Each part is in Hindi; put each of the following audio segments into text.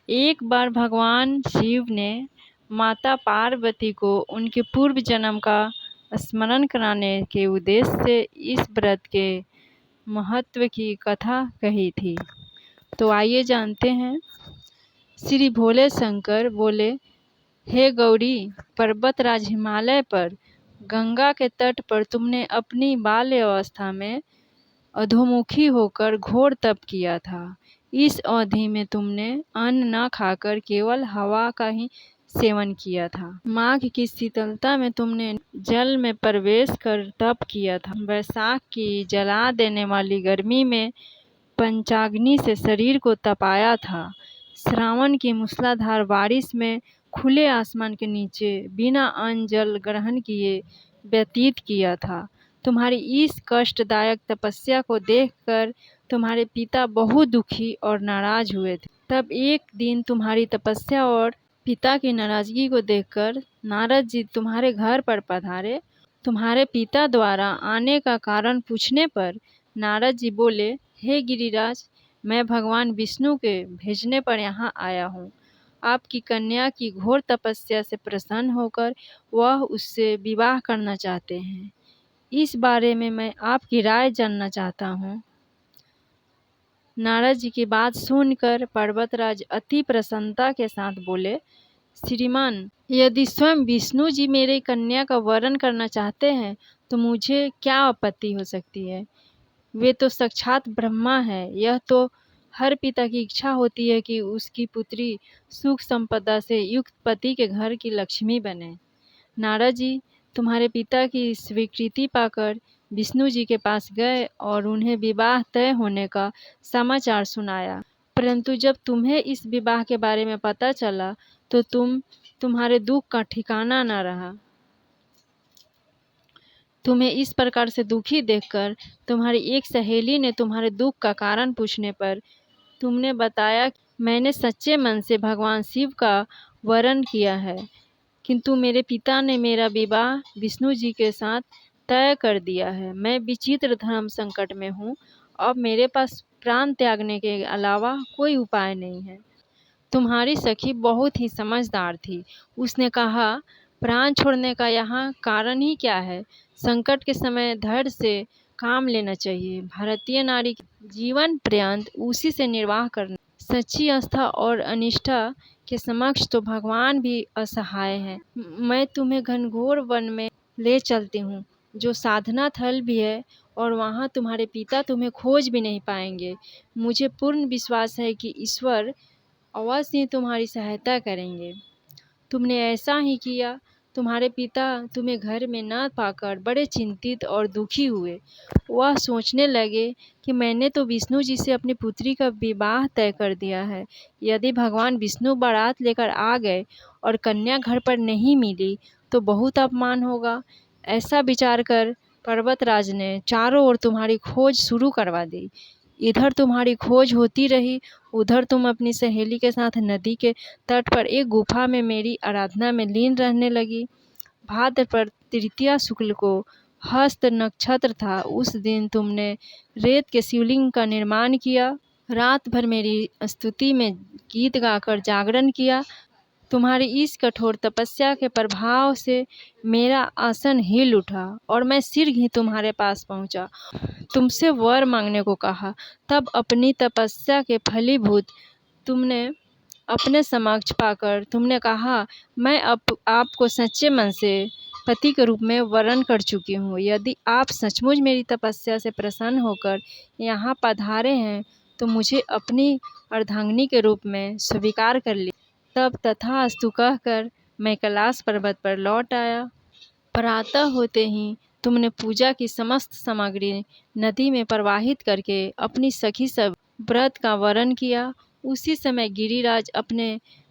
एक बार भगवान शिव ने माता पार्वती को उनके पूर्व जन्म का स्मरण कराने के उद्देश्य से इस व्रत के महत्व की कथा कही थी। तो आइए जानते हैं। श्री भोले शंकर बोले, हे गौरी, पर्वतराज हिमालय पर गंगा के तट पर तुमने अपनी बाल्य अवस्था में अधोमुखी होकर घोर तप किया था। इस अवधि में तुमने अन्न न खाकर केवल हवा का ही सेवन किया था। माघ की शीतलता में तुमने जल में प्रवेश कर तप किया था। वैशाख की जला देने वाली गर्मी में पंचाग्नि से शरीर को तपाया था। श्रावण की मूसलाधार बारिश में खुले आसमान के नीचे बिना अन्न जल ग्रहण किए व्यतीत किया था। तुम्हारी इस कष्टदायक तपस्या को देखकर तुम्हारे पिता बहुत दुखी और नाराज हुए थे। तब एक दिन तुम्हारी तपस्या और पिता की नाराजगी को देखकर नारद जी तुम्हारे घर पर पधारे। तुम्हारे पिता द्वारा आने का कारण पूछने पर नारद जी बोले, हे गिरिराज, मैं भगवान विष्णु के भेजने पर यहाँ आया हूँ। आपकी कन्या की घोर तपस्या से प्रसन्न होकर वह उससे विवाह करना चाहते हैं। इस बारे में मैं आपकी राय जानना चाहता हूँ। नारद जी की बात सुनकर पर्वतराज अति प्रसन्नता के साथ बोले, श्रीमान, यदि स्वयं विष्णु जी मेरी कन्या का वरण करना चाहते हैं तो मुझे क्या आपत्ति हो सकती है। वे तो साक्षात ब्रह्मा है। यह तो हर पिता की इच्छा होती है कि उसकी पुत्री सुख संपदा से युक्त पति के घर की लक्ष्मी बने। नारद जी तुम्हारे पिता की स्वीकृति पाकर विष्णु जी के पास गए और उन्हें विवाह तय होने का समाचार सुनाया। परंतु जब तुम्हें इस विवाह के बारे में पता चला तो तुम्हारे दुख का ठिकाना न रहा। तुम्हें इस प्रकार से दुखी देखकर तुम्हारी एक सहेली ने तुम्हारे दुख का कारण पूछने पर तुमने बताया कि मैंने सच्चे मन से भगवान शिव का वरण किया है, किंतु मेरे पिता ने मेरा विवाह विष्णु जी के साथ तय कर दिया है। मैं विचित्र धर्म संकट में हूँ। अब मेरे पास प्राण त्यागने के अलावा कोई उपाय नहीं है। तुम्हारी सखी बहुत ही समझदार थी। उसने कहा, प्राण छोड़ने का यहाँ कारण ही क्या है। संकट के समय धैर्य से काम लेना चाहिए। भारतीय नारी जीवन पर्यंत उसी से निर्वाह करना। सच्ची आस्था और अनिष्ठा के समक्ष तो भगवान भी असहाय है। मैं तुम्हें घनघोर वन में ले चलती हूँ, जो साधना थल भी है, और वहाँ तुम्हारे पिता तुम्हें खोज भी नहीं पाएंगे। मुझे पूर्ण विश्वास है कि ईश्वर अवश्य ही तुम्हारी सहायता करेंगे। तुमने ऐसा ही किया। तुम्हारे पिता तुम्हें घर में न पाकर बड़े चिंतित और दुखी हुए। वह सोचने लगे कि मैंने तो विष्णु जी से अपनी पुत्री का विवाह तय कर दिया है। यदि भगवान विष्णु बारात लेकर आ गए और कन्या घर पर नहीं मिली तो बहुत अपमान होगा। ऐसा विचार कर पर्वतराज ने चारों ओर तुम्हारी खोज शुरू करवा दी। इधर तुम्हारी खोज होती रही, उधर तुम अपनी सहेली के साथ नदी के तट पर एक गुफा में मेरी आराधना में लीन रहने लगी। भाद्रपद तृतीया शुक्ल को हस्त नक्षत्र था। उस दिन तुमने रेत के शिवलिंग का निर्माण किया। रात भर मेरी स्तुति में गीत गाकर जागरण किया। तुम्हारी इस कठोर तपस्या के प्रभाव से मेरा आसन हिल उठा और मैं शीघ्र ही तुम्हारे पास पहुंचा। तुमसे वर मांगने को कहा। तब अपनी तपस्या के फलीभूत तुमने अपने समक्ष पाकर तुमने कहा, मैं अब आपको सच्चे मन से पति के रूप में वरण कर चुकी हूँ। यदि आप सचमुच मेरी तपस्या से प्रसन्न होकर यहाँ पधारे हैं तो मुझे अपनी अर्धांगिनी के रूप में स्वीकार कर ली। तब तथास्तु कहकर मैं कैलाश पर्वत पर लौट आया। प्रातः होते ही तुमने पूजा की समस्त सामग्री नदी में प्रवाहित करके अपनी सखी सब व्रत का वरण किया। उसी समय गिरिराज अपने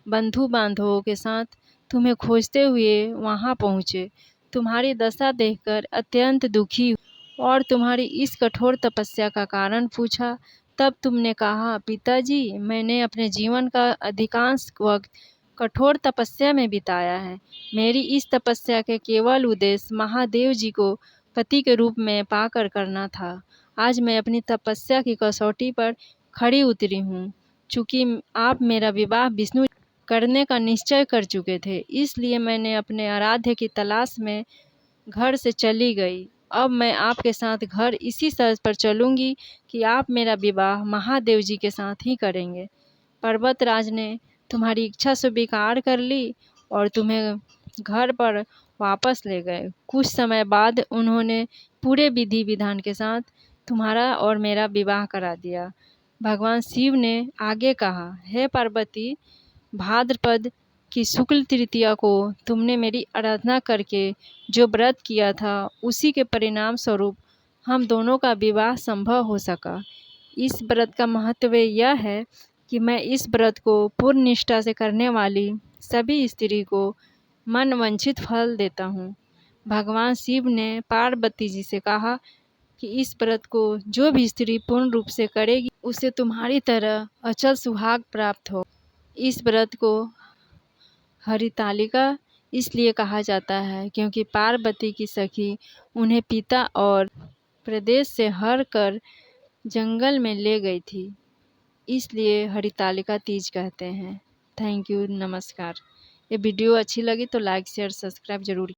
बंधु बांधवों के साथ तुम्हें खोजते हुए वहां पहुँचे। तुम्हारी दशा देखकर अत्यंत दुखी हुए और तुम्हारी इस कठोर तपस्या का कारण पूछा। तब तुमने कहा, पिताजी, मैंने अपने जीवन का अधिकांश वक्त कठोर तपस्या में बिताया है। मेरी इस तपस्या के केवल उद्देश्य महादेव जी को पति के रूप में पाकर करना था। आज मैं अपनी तपस्या की कसौटी पर खड़ी उतरी हूँ। चूँकि आप मेरा विवाह विष्णु करने का निश्चय कर चुके थे, इसलिए मैंने अपने आराध्य की तलाश में घर से चली गई। अब मैं आपके साथ घर इसी शर्त पर चलूँगी कि आप मेरा विवाह महादेव जी के साथ ही करेंगे। पर्वतराज ने तुम्हारी इच्छा स्वीकार कर ली और तुम्हें घर पर वापस ले गए। कुछ समय बाद उन्होंने पूरे विधि विधान के साथ तुम्हारा और मेरा विवाह करा दिया। भगवान शिव ने आगे कहा, हे पार्वती, भाद्रपद की शुक्ल तृतीया को तुमने मेरी आराधना करके जो व्रत किया था, उसी के परिणाम स्वरूप हम दोनों का विवाह संभव हो सका। इस व्रत का महत्व यह है कि मैं इस व्रत को पूर्ण निष्ठा से करने वाली सभी स्त्री को मन वांछित फल देता हूँ। भगवान शिव ने पार्वती जी से कहा कि इस व्रत को जो भी स्त्री पूर्ण रूप से करेगी, उसे तुम्हारी तरह अचल सुहाग प्राप्त हो। इस व्रत को हरितालिका इसलिए कहा जाता है क्योंकि पार्वती की सखी उन्हें पिता और प्रदेश से हर कर जंगल में ले गई थी, इसलिए हरितालिका तीज कहते हैं। थैंक यू, नमस्कार। ये वीडियो अच्छी लगी तो लाइक शेयर सब्सक्राइब जरूर।